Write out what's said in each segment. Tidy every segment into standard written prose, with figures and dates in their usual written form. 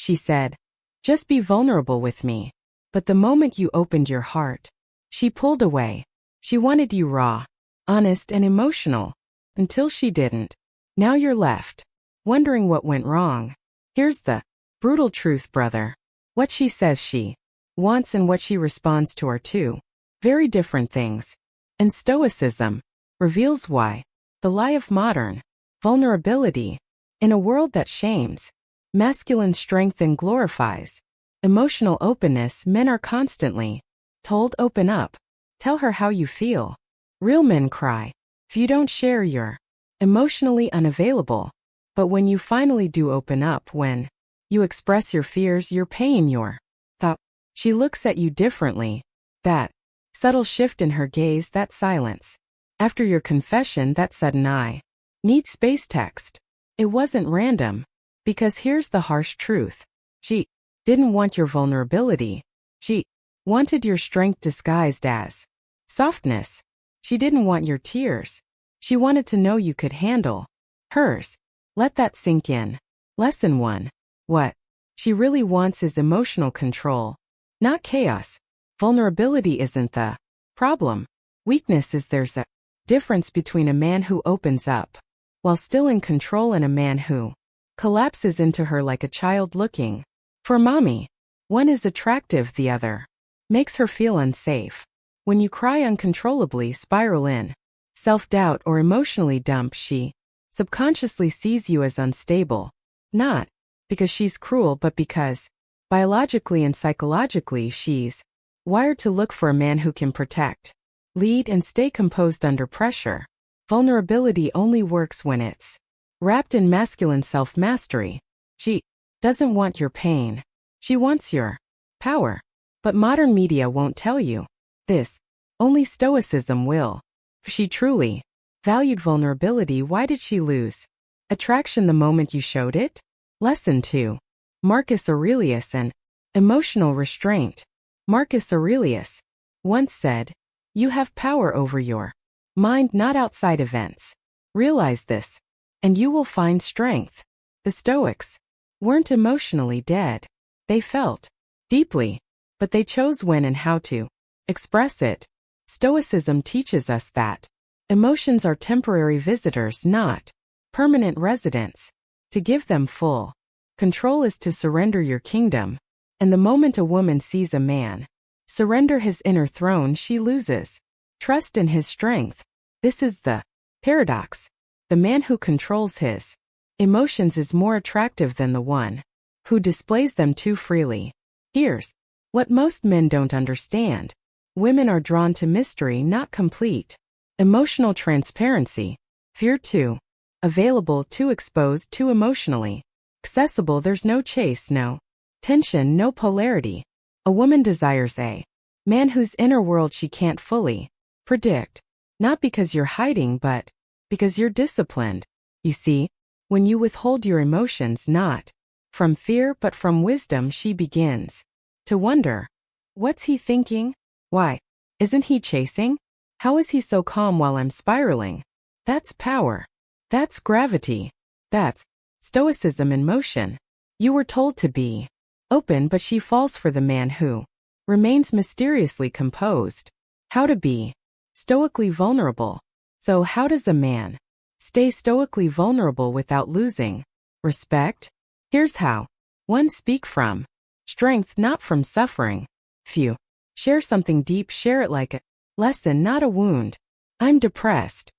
she said. Just be vulnerable with me. But the moment you opened your heart, she pulled away. She wanted you raw, honest and emotional. Until she didn't. Now you're left, wondering what went wrong. Here's the brutal truth, brother. What she says she wants and what she responds to are two very different things. And Stoicism reveals why. The lie of modern vulnerability. In a world that shames masculine strength and glorifies emotional openness, men are constantly told, open up. Tell her how you feel. Real men cry if you don't share, you're emotionally unavailable. But when you finally do open up, when you express your fears, your pain, your thought, she looks at you differently. That subtle shift in her gaze, that silence. After your confession, that sudden I need space text. It wasn't random. Because here's the harsh truth. She didn't want your vulnerability. She wanted your strength disguised as softness. She didn't want your tears. She wanted to know you could handle hers. Let that sink in. Lesson 1. What she really wants is emotional control, not chaos. Vulnerability isn't the problem. Weakness is. There's a difference between a man who opens up while still in control and a man who collapses into her like a child looking for mommy. One is attractive, the other makes her feel unsafe. When you cry uncontrollably, spiral in self-doubt, or emotionally dump, she subconsciously sees you as unstable. Not because she's cruel, but because biologically and psychologically she's wired to look for a man who can protect, lead, and stay composed under pressure. Vulnerability only works when it's wrapped in masculine self-mastery. She doesn't want your pain. She wants your power. But modern media won't tell you this. Only Stoicism will. If she truly valued vulnerability, why did she lose attraction the moment you showed it? Lesson 2. Marcus Aurelius and emotional restraint. Marcus Aurelius once said, "You have power over your mind, not outside events. Realize this, and you will find strength." The Stoics weren't emotionally dead. They felt deeply, but they chose when and how to express it. Stoicism teaches us that emotions are temporary visitors, not permanent residents. To give them full control is to surrender your kingdom. And the moment a woman sees a man surrender his inner throne, she loses trust in his strength. This is the paradox. The man who controls his emotions is more attractive than the one who displays them too freely. Here's what most men don't understand. Women are drawn to mystery, not complete emotional transparency. Fear too available, too exposed, too emotionally accessible. There's no chase, no tension, no polarity. A woman desires a man whose inner world she can't fully predict. Not because you're hiding, but because you're disciplined. You see, when you withhold your emotions, not from fear but from wisdom, she begins to wonder, what's he thinking? Why isn't he chasing? How is he so calm while I'm spiraling? That's power. That's gravity. That's Stoicism in motion. You were told to be open, but she falls for the man who remains mysteriously composed. How to be stoically vulnerable. So how does a man stay stoically vulnerable without losing respect? Here's how. 1. Speak from strength, not from suffering. Few. Share something deep, share it like a lesson, not a wound. I'm depressed.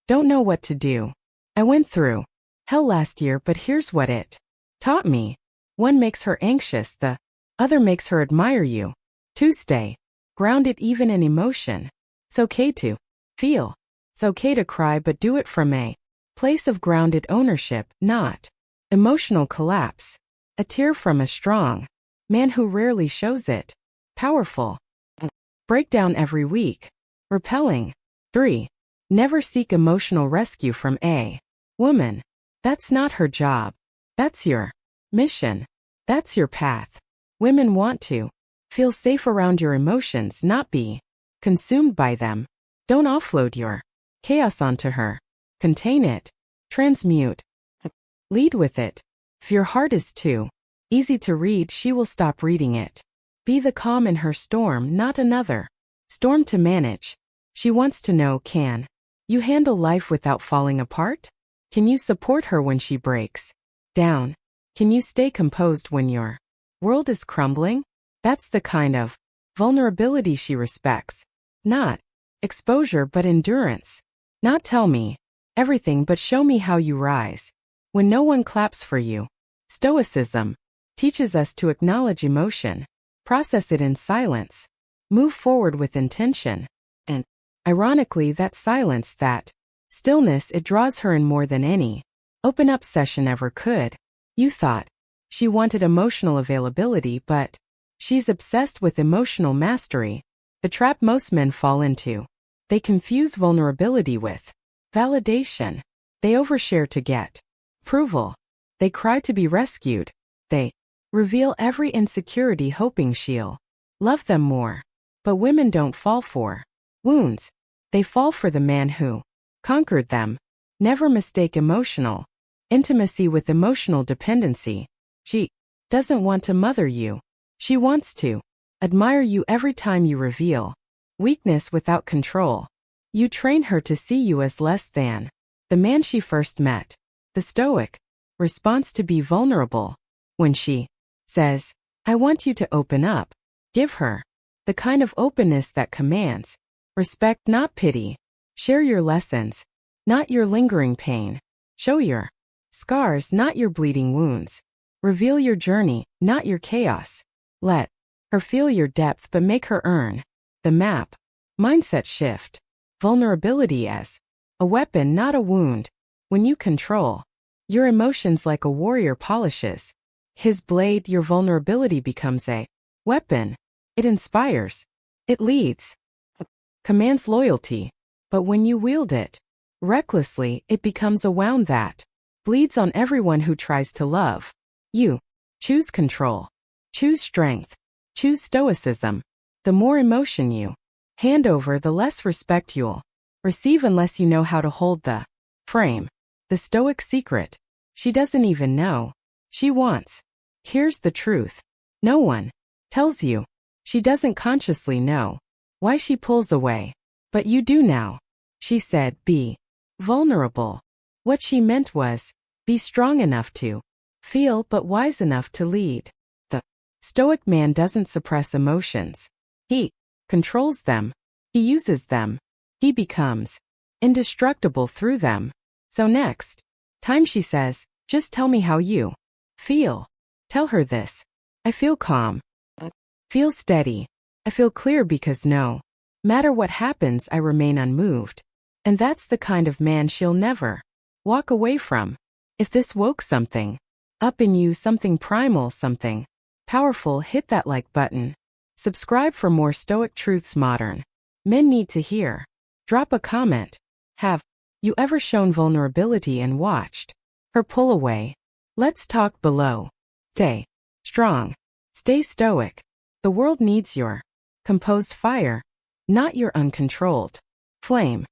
Don't know what to do. I went through hell last year, but here's what it taught me. 1 makes her anxious, the other makes her admire you. 2. Stay grounded even in emotion. It's okay to feel. It's okay to cry, but do it from a place of grounded ownership, not emotional collapse. A tear from a strong man who rarely shows it. Powerful. Breakdown every week. Repelling. 3. Never seek emotional rescue from a woman. That's not her job. That's your mission. That's your path. Women want to feel safe around your emotions, not be consumed by them. Don't offload your chaos onto her. Contain it. Transmute. Lead with it. If your heart is too Easy to read, she will stop reading it. Be the calm in her storm, not another storm to manage. She wants to know, can you handle life without falling apart? Can you support her when she breaks down? Can you stay composed when your world is crumbling? That's the kind of vulnerability she respects. Not exposure but endurance. Not tell me everything but show me how you rise when no one claps for you. Stoicism teaches us to acknowledge emotion, process it in silence, move forward with intention, and ironically that silence, that stillness, it draws her in more than any open-up session ever could. You thought she wanted emotional availability, but she's obsessed with emotional mastery, the trap most men fall into. They confuse vulnerability with validation. They overshare to get approval. They cry to be rescued. They reveal every insecurity hoping she'll love them more. But women don't fall for wounds. They fall for the man who conquered them. Never mistake emotional intimacy with emotional dependency. She doesn't want to mother you. She wants to admire you every time you reveal weakness without control. You train her to see you as less than the man she first met. The Stoic response to be vulnerable. When she says, I want you to open up, give her the kind of openness that commands respect, not pity. Share your lessons, not your lingering pain. Show your scars, not your bleeding wounds. Reveal your journey, not your chaos. Let her feel your depth but make her earn the map. Mindset shift. Vulnerability as a weapon, not a wound. When you control your emotions like a warrior polishes his blade, your vulnerability becomes a weapon. It inspires. It leads. Commands loyalty. But when you wield it recklessly, it becomes a wound that bleeds on everyone who tries to love you. Choose control. Choose strength. Choose stoicism. The more emotion you hand over, the less respect you'll receive unless you know how to hold the frame. The Stoic secret. She doesn't even know she wants. Here's the truth. No one tells you. She doesn't consciously know why she pulls away. But you do now. She said, be vulnerable. What she meant was, be strong enough to feel but wise enough to lead. The Stoic man doesn't suppress emotions. He controls them. He uses them. He becomes indestructible through them. So next time she says, just tell me how you feel. Tell her this. I feel calm. Feel steady. I feel clear because no matter what happens, I remain unmoved. And that's the kind of man she'll never walk away from. If this woke something up in you, something primal, something powerful, hit that like button. Subscribe for more Stoic truths modern men need to hear. Drop a comment. Have you ever shown vulnerability and watched her pull away? Let's talk below. Stay strong. Stay stoic. The world needs your composed fire, not your uncontrolled flame.